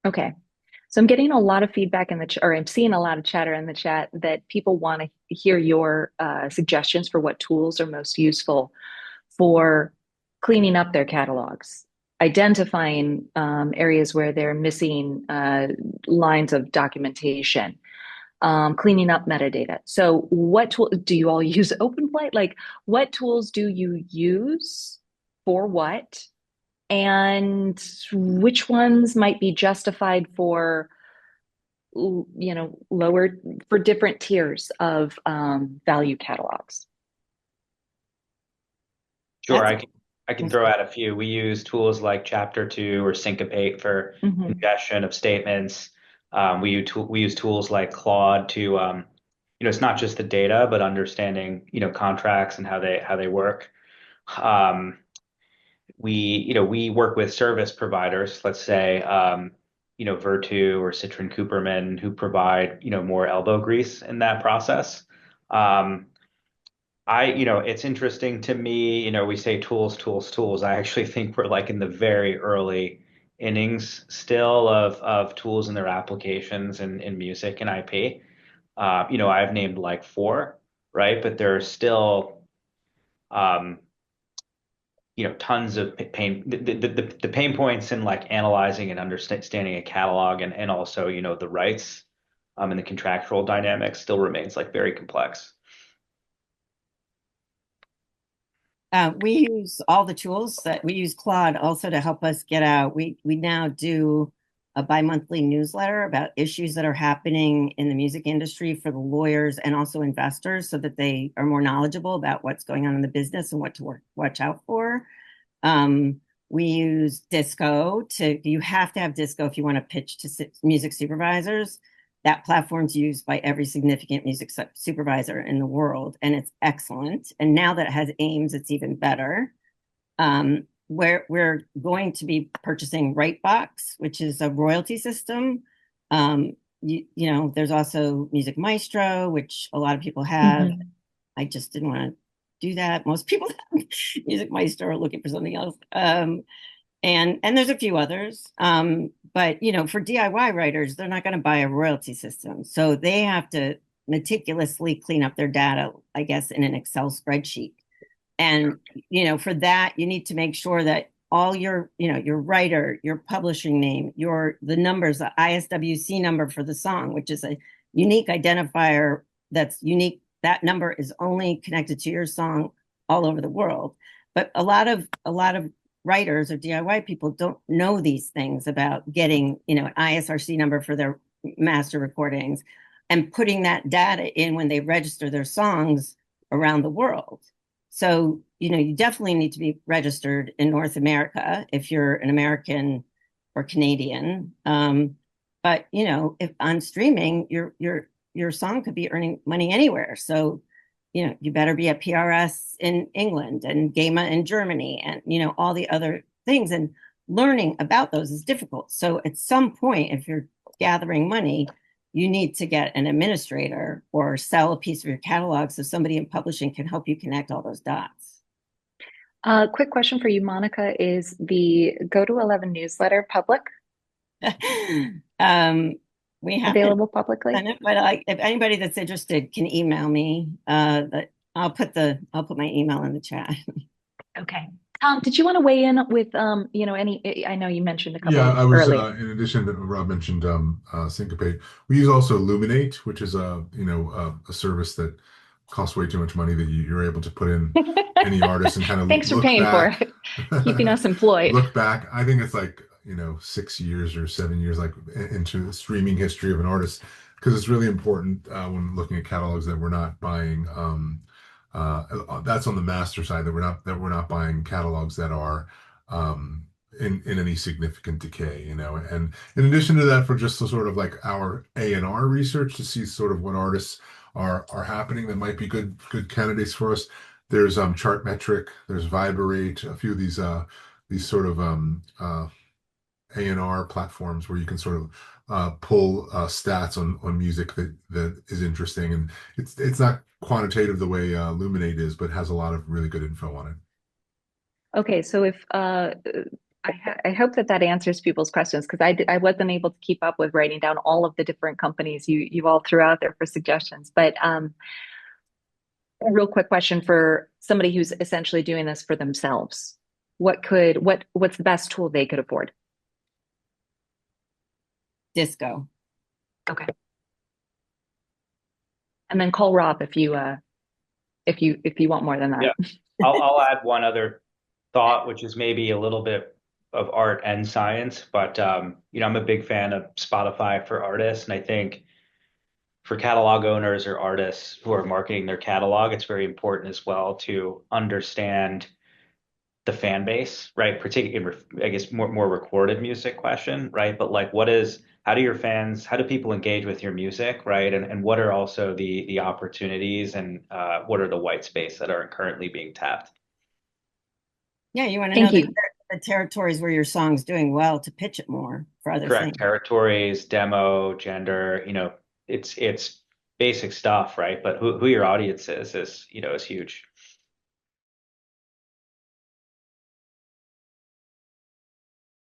Okay. So I'm getting a lot of feedback in the or I'm seeing a lot of chatter in the chat that people want to hear your suggestions for what tools are most useful for cleaning up their catalogs, identifying areas where they're missing lines of documentation, cleaning up metadata. So, what tool do you all use? OpenFlight? Like, what tools do you use for what? And which ones might be justified for, lower for different tiers of value catalogs? Sure, That's I can throw out a few. We use tools like Chapter 2 or Syncopate for mhm. ingestion of statements. We use tools like Claude to it's not just the data, but understanding, contracts and how they work. Um, we work with service providers, let's say, Virtu or Citron Cooperman, who provide, more elbow grease in that process. Um, it's interesting to me, we say tools, tools, tools. I actually think we're like in the very early innings still of tools and their applications in music and IP. I've named like four, right? But there are still, um, tons of pain, the pain points in like analyzing and understanding a catalog and also, the rights, and the contractual dynamics still remains like very complex. We use all the tools that we use Claude also to help us get out. We now do a bi-monthly newsletter about issues that are happening in the music industry for the lawyers and also investors so that they are more knowledgeable about what's going on in the business and what to watch out for. Um, we use Disco you have to have Disco if you want to pitch to music supervisors. That platform's used by every significant music supervisor in the world, and it's excellent. And now that it has AIMS, it's even better. We're going to be purchasing Writebox, which is a royalty system. There's also Music Maestro, which a lot of people have. Mhm. I just didn't want to do that. Most people have Music Maestro are looking for something else. And there's a few others. But for DIY writers, they're not going to buy a royalty system. So they have to meticulously clean up their data, I guess, in an Excel spreadsheet. And for that, you need to make sure that all your writer, your publishing name, the numbers, the ISWC number for the song, which is a unique identifier that's unique. That number is only connected to your song all over the world. But a lot of writers or DIY people don't know these things about getting, an ISRC number for their master recordings and putting that data in when they register their songs around the world. So, you definitely need to be registered in North America if you're an American or Canadian. But if on streaming, your song could be earning money anywhere. So, you better be at PRS in England and GEMA in Germany and all the other things. And learning about those is difficult. So at some point, if you're gathering money, you need to get an administrator or sell a piece of your catalog so somebody in publishing can help you connect all those dots. Quick question for you, Monica. Is the Go to 11 newsletter public, um, we haven't available publicly? done it, but if anybody that's interested can email me. I'll put my email in the chat. Okay. Did you want to weigh in with any? I know you mentioned a Yeah, couple I was earlier. in addition to Rob mentioned Syncopate. We use also Luminate, which is a service that costs way too much money that you're able to put in any artist and kind of Thanks for look paying for back, it, keeping us employed. look back. I think it's like 6 years or 7 years, like into the streaming history of an artist, because it's really important when looking at catalogs that we're not buying. That's on the master side that we're not buying catalogs that are in any significant decay, And in addition to that, for just the sort of like our A&R research to see sort of what artists are happening that might be good candidates for us. There's Chartmetric, there's Viberate, a few of these sort of A&R platforms where you can sort of pull stats on music that is interesting, and it's not quantitative the way Luminate is, but has a lot of really good info on it. Okay, so if I hope that that answers people's questions because I wasn't able to keep up with writing down all of the different companies you all threw out there for suggestions. But a real quick question for somebody who's essentially doing this for themselves. What's the best tool they could afford? Disco. Okay. And then call Rob if you want more than that. Yeah. I'll add one other thought, which is maybe a little bit of art and science, but I'm a big fan of Spotify for artists, and I think for catalog owners or artists who are marketing their catalog, it's very important as well to understand the fan base, right? Particularly, I guess more recorded music question, right? But like, how do people engage with your music, right? And what are also the opportunities and what are the white space that are currently being tapped? Yeah, you want to know Thank you. the territories where your song's doing well to pitch it more for other Correct. things. Territories, demo, gender, it's basic stuff, right? But who your audience is huge.